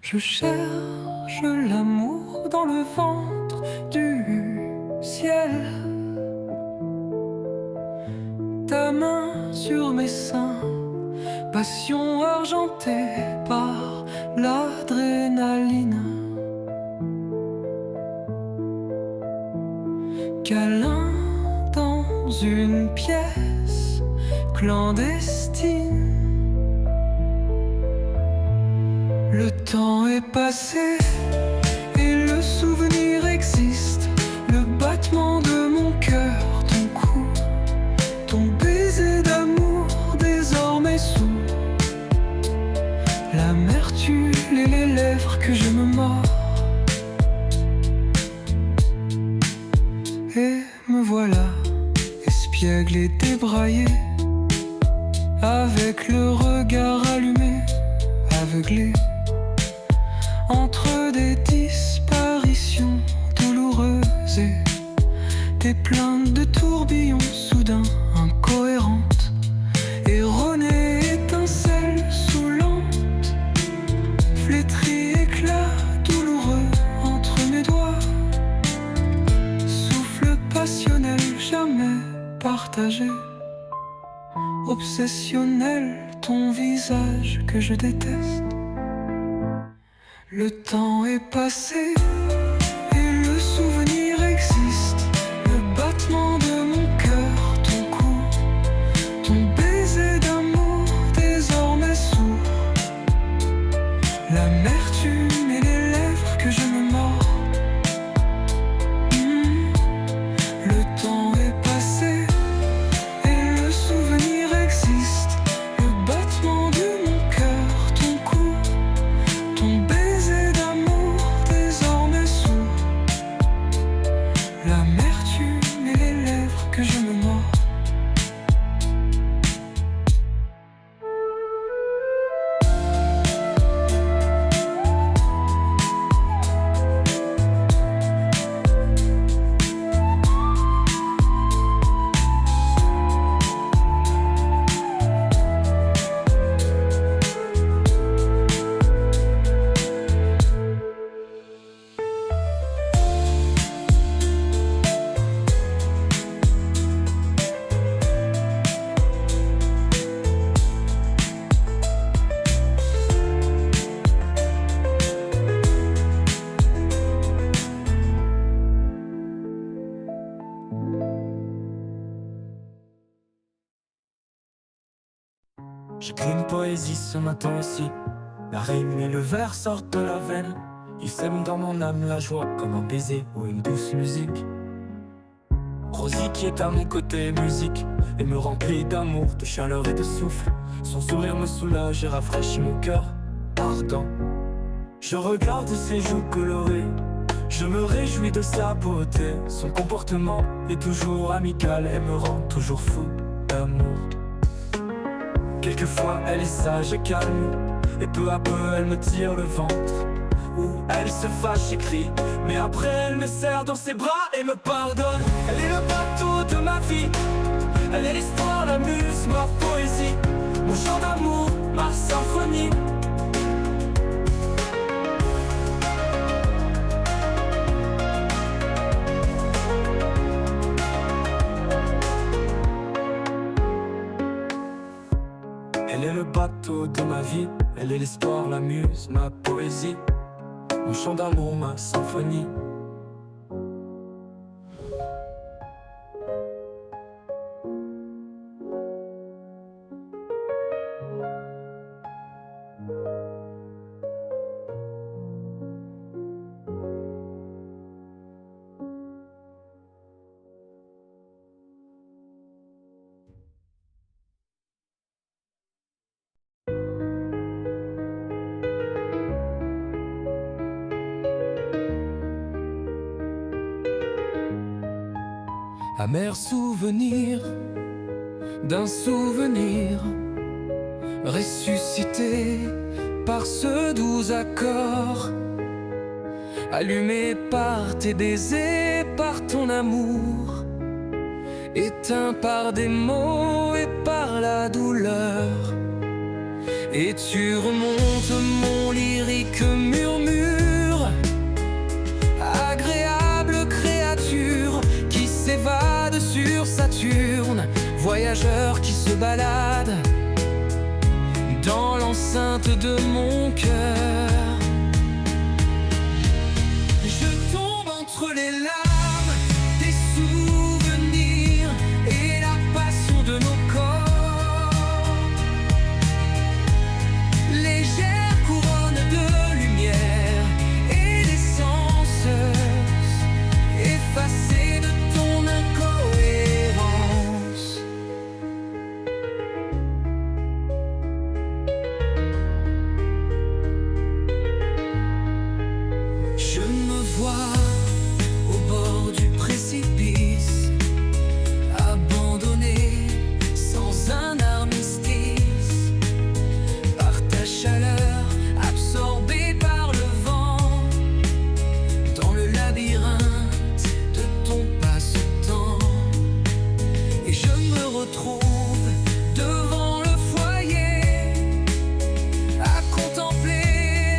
Je cherche l'amour dans le ventre du ciel. Ta main sur mes seins, passion argentée par l'adrénaline. Câlin dans une pièce clandestine. Le temps est passé et le souvenir existe. Le battement de mon cœur, ton cou, ton baiser d'amour désormais sous l'amertume et les lèvres que je me mords. Et me voilà, espiègle et débraillé, avec le regard allumé, aveuglé, entre des disparitions douloureuses et des plaintes de tourbillons soudains incohérentes, erronées étincelles saoulantes, flétries éclats douloureux entre mes doigts, souffle passionnel jamais partagé, obsessionnel ton visage que je déteste. Le temps est passé et le souvenir existe. Le battement de mon cœur, ton cou, ton baiser d'amour désormais sourd, l'amertume et les lèvres que je me mords. Le temps est passé et le souvenir existe. Le battement de mon cœur, ton cou, ton baiser d'amour désormais sourd, l'amertume et les lèvres que je me mords. J'écris une poésie ce matin aussi. La rime et le vers sortent de la veine. Ils sèment dans mon âme la joie comme un baiser ou une douce musique. Rosie qui est à mon côté musique et me remplit d'amour, de chaleur et de souffle. Son sourire me soulage et rafraîchit mon cœur ardent. Je regarde ses joues colorées, je me réjouis de sa beauté. Son comportement est toujours amical et me rend toujours fou d'amour. Quelquefois elle est sage et calme, et peu à peu elle me tire le ventre. Ou elle se fâche et crie, mais après elle me serre dans ses bras et me pardonne. Elle est le bateau de ma vie, elle est l'histoire, la muse, ma poésie, mon chant d'amour, ma symphonie. Elle est le bateau de ma vie, elle est l'espoir, la muse, ma poésie, mon chant d'amour, ma symphonie. Amer souvenir d'un souvenir ressuscité par ce doux accord, allumé par tes baisers, par ton amour, éteint par des mots et par la douleur. Et tu remontes mon lyrique mur balade dans l'enceinte de mon cœur. Je tombe entre les larmes des souvenirs et la passion de nos corps. Légère couronne de lumière et d'essence, effacée de ton incohérence. Je me vois au bord du précipice, abandonné sans un armistice, par ta chaleur, absorbé par le vent, dans le labyrinthe de ton passe-temps. Et je me retrouve devant le foyer, à contempler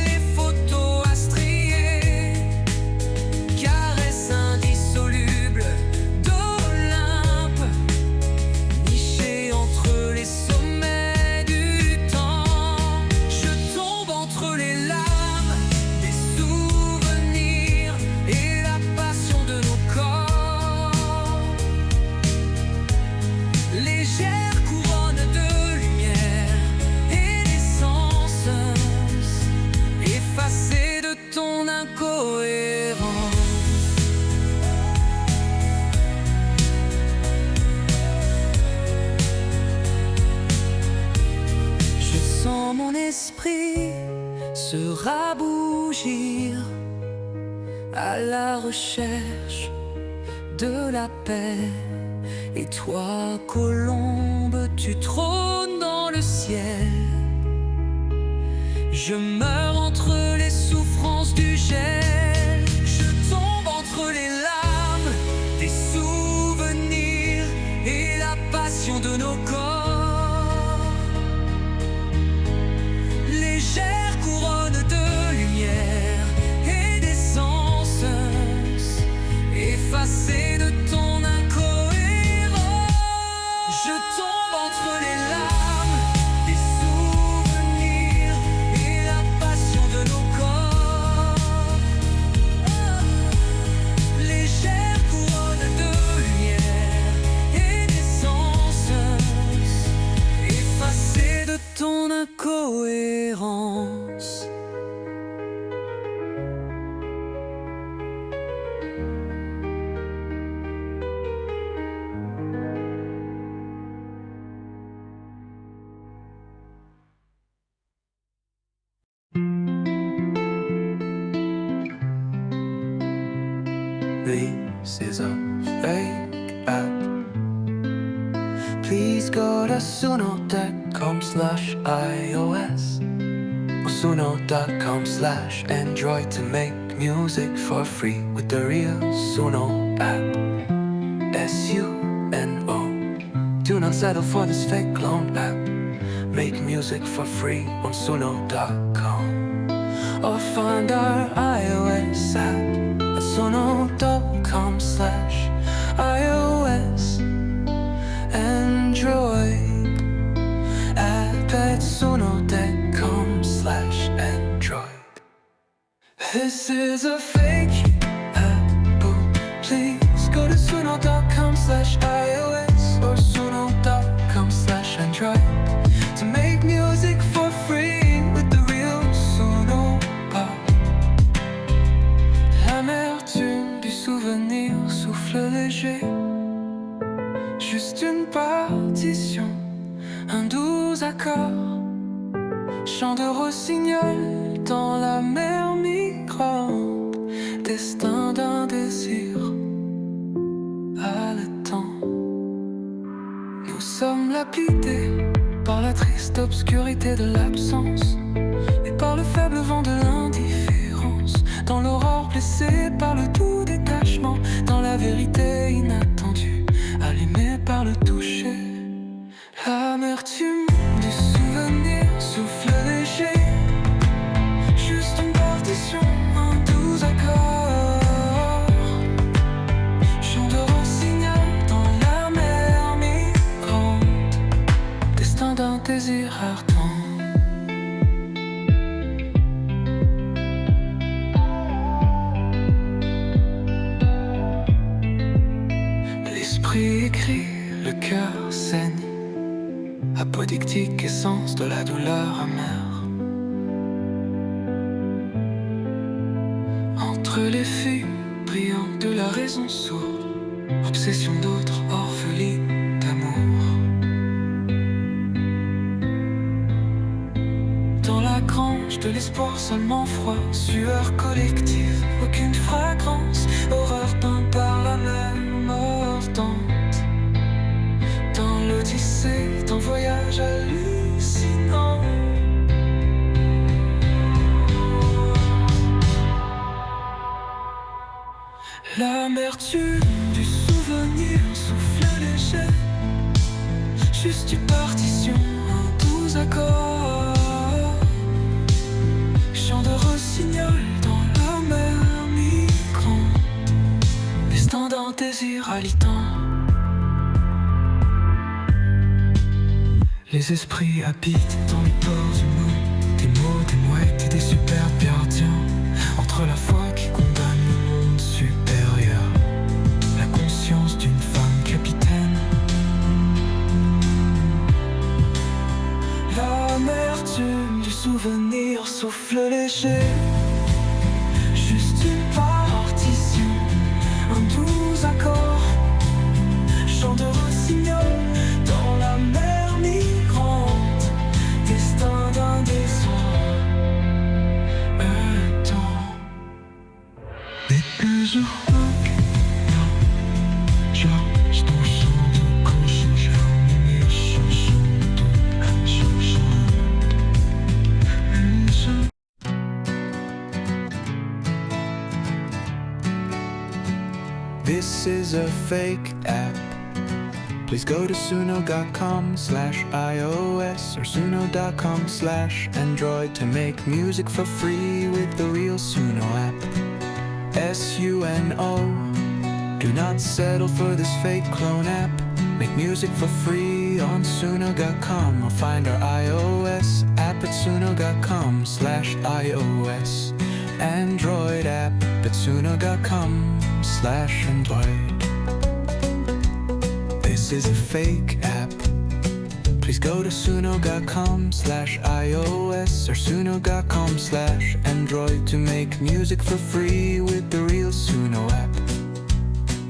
les photos à strier, caresses indissolubles d'Olympe, nichées entre les sommets du temps. Je tombe entre les larmes des souvenirs et la passion de nos corps. Légère couronne de lumière et d'essence, effacée de ton incohérence. Je sens mon esprit se rabougir à la recherche de la paix. Et toi, colombe, tu trônes dans le ciel. Je meurs entre les souffrances du gel. Je tombe entre les larmes des souvenirs et la passion de nos corps. Légère couronne de lumière et d'essence, effacée de ton incohérence. Je tombe entre les larmes des souvenirs et la passion de nos corps. Légère couronne de lumière et d'essence, effacée de ton incohérence. This is a fake app. Please go to suno.com/iOS or suno.com/Android to make music for free with the real Suno app. SUNO. Do not settle for this fake clone app. Make music for free on suno.com or find our iOS app at suno.com/iOS. Android app at suno.com/Android. This is a fake app. Please go to suno.com/iOS or suno.com/Android to make music for free with the real Suno app. L'amertume du souvenir souffle léger, juste une partition, un doux accord, chant de rossignol dans la mer migrante, destin d'un désir haletant. Nous sommes lapidés par la triste obscurité de l'absence et par le faible vent de l'indifférence, dans l'aurore blessée par le doux détachement, dans la vérité inattendue, allumée par le toucher. L'amertume du souvenir souffle léger, juste une partition, un doux accord, chant de rossignol dans la mer migrante, apodictique, essence de la douleur amère. Entre les fûts brillants de la raison sourde, obsession d'autres, orphelie d'amour. Dans la grange de l'espoir seulement froid, sueur collective, aucune fragrance, horreur peinte par la mer mordante. Dans l'odyssée d'un voyage hallucinant. L'amertume du souvenir souffle léger, juste une partition, un doux accord. Chant de rossignol dans la mer migrante, destin d'un désir halitant. Les esprits habitent dans les pores du monde, des mots, des mouettes et des superbes gardiens. Entre la foi qui condamne le monde supérieur, la conscience d'une femme capitaine. L'amertume du souvenir souffle léger, juste une partition, un doux accord. Chant de rossignol dans la mer migrante, destin d'un dessin. This is a fake app. Please go to suno.com/iOS or suno.com/Android to make music for free with the real Suno app. SUNO. Do not settle for this fake clone app. Make music for free on suno.com or find our iOS app at suno.com/iOS. Android app at suno.com/Android. This is a fake app. Please go to suno.com/iOS or suno.com/Android to make music for free with the real Suno app.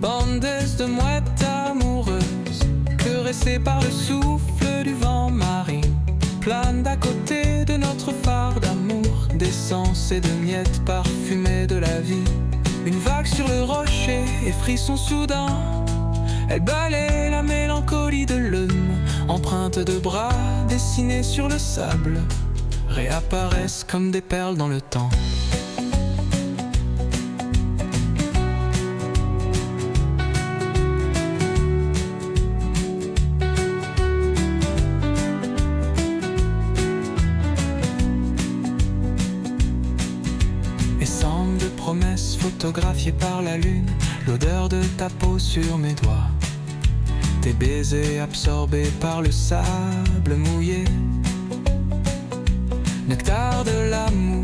Bandes de mouettes amoureuses, caressées par le souffle du vent marine, planent d'à côté de notre phare d'amour, d'essence et de miettes parfumées de la vie. Une vague sur le rocher et frisson soudain, elle balaie la mélancolie de l'homme. Empreintes de bras dessinées sur le sable réapparaissent comme des perles dans le temps. Et semblent de promesses photographiées par la lune, l'odeur de ta peau sur mes doigts. Tes baisers absorbés par le sable mouillé, nectar de l'amour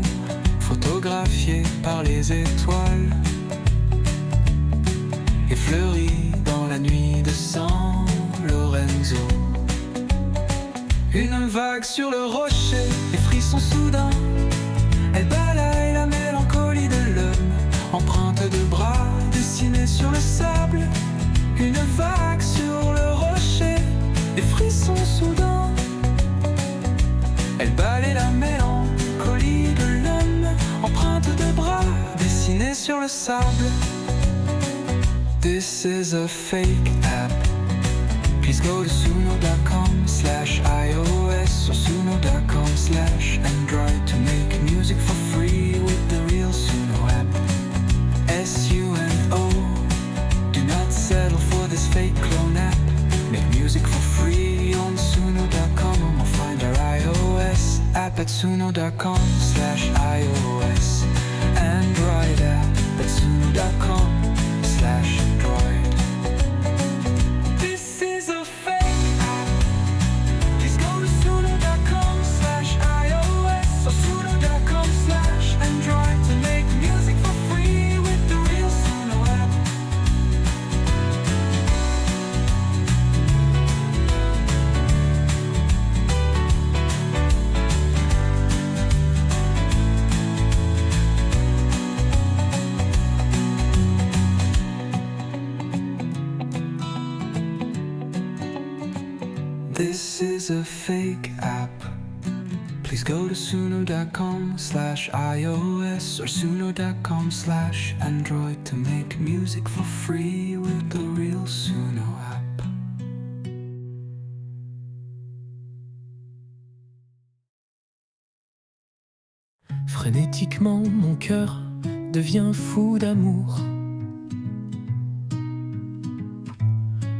photographié par les étoiles, effleuri dans la nuit de San Lorenzo. Une vague sur le rocher et frisson soudain, elle balaye la mélancolie de l'homme. Empreinte de bras dessinés sur le sable, une vague sur le rocher, des frissons soudains. Elle balaye la mélancolie de l'homme, empreinte de bras dessinés sur le sable. This is a fake app. Please go to suno.com/iOS or suno.com/Android to make music for free with the real Suno app. SUNO. Do not settle for this fake clone app. Make music for free on suno.com or find our iOS app at suno.com/iOS. Android app at suno.com/Android. This is a fake app. Please go to suno.com/iOS or suno.com/Android to make music for free with the real Suno app. This is a fake app. Please go to suno.com/iOS or suno.com/Android to make music for free with the real Suno app. Frénétiquement, mon cœur devient fou d'amour.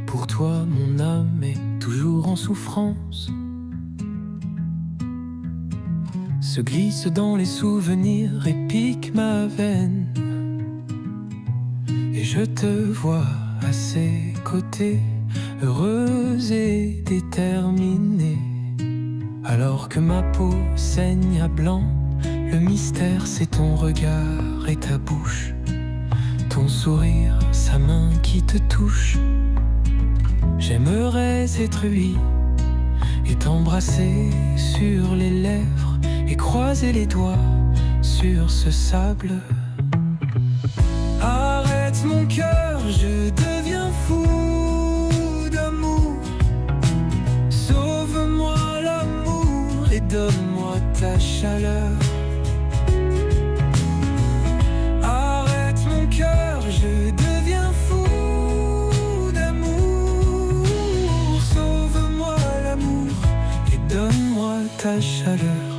Pour toi, mon âme est toujours en souffrance. Se glisse dans les souvenirs et pique ma veine. Et je te vois à ses côtés, heureuse et déterminée. Alors que ma peau saigne à blanc, le mystère c'est ton regard et ta bouche, ton sourire, sa main qui te touche. J'aimerais être lui et t'embrasser sur les lèvres et croiser les doigts sur ce sable. Arrête mon cœur, je deviens fou d'amour. Sauve-moi l'amour et donne-moi ta chaleur. Arrête mon cœur, je deviens fou d'amour. Sauve-moi l'amour et donne-moi ta chaleur.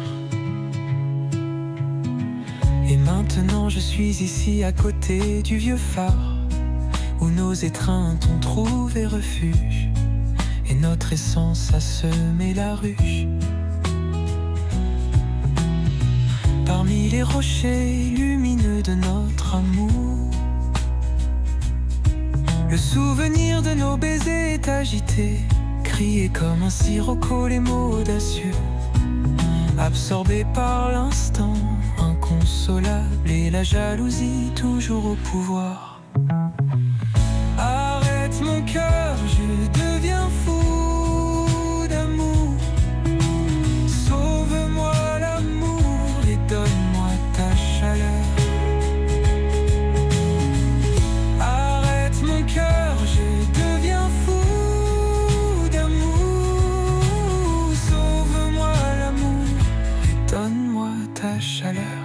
Et maintenant je suis ici à côté du vieux phare où nos étreintes ont trouvé refuge et notre essence a semé la ruche. Parmi les rochers lumineux de notre amour, le souvenir de nos baisers est agité, crié comme un sirocco, les mots audacieux, absorbés par l'instant inconsolable et la jalousie toujours au pouvoir. Arrête mon cœur, je deviens fou d'amour. Sauve-moi l'amour et donne-moi ta chaleur. Arrête mon cœur, je deviens fou d'amour. Sauve-moi l'amour et donne-moi ta chaleur.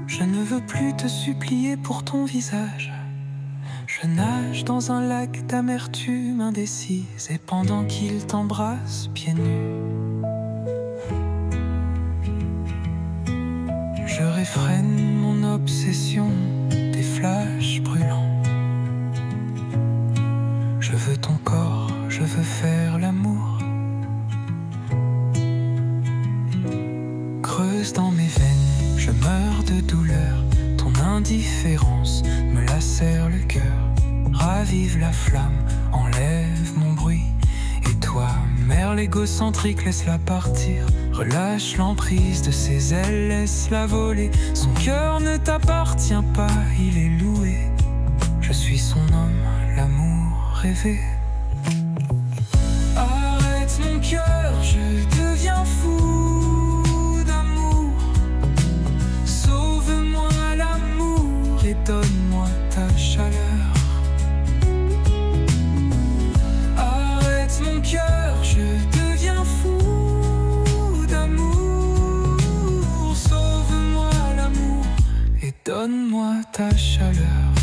Je ne veux plus te supplier pour ton visage. Je nage dans un lac d'amertume indécise et pendant qu'il t'embrasse pieds nus, je réfrène mon obsession des flashs brûlants. Je veux ton corps, je veux faire l'amour. Creuse dans mes veines, je meurs de douleur. Ton indifférence me lacère le cœur. Ravive la flamme, enlève mon bruit. Et toi, mère l'égocentrique, laisse-la partir. Relâche l'emprise de ses ailes, laisse-la voler. Son cœur ne t'appartient pas, il est loué. Je suis son homme, l'amour rêvé. Arrête mon cœur, je deviens fou d'amour. Sauve-moi l'amour et donne-moi ta chaleur. Arrête mon cœur, je deviens fou d'amour. Sauve-moi l'amour et donne-moi ta chaleur.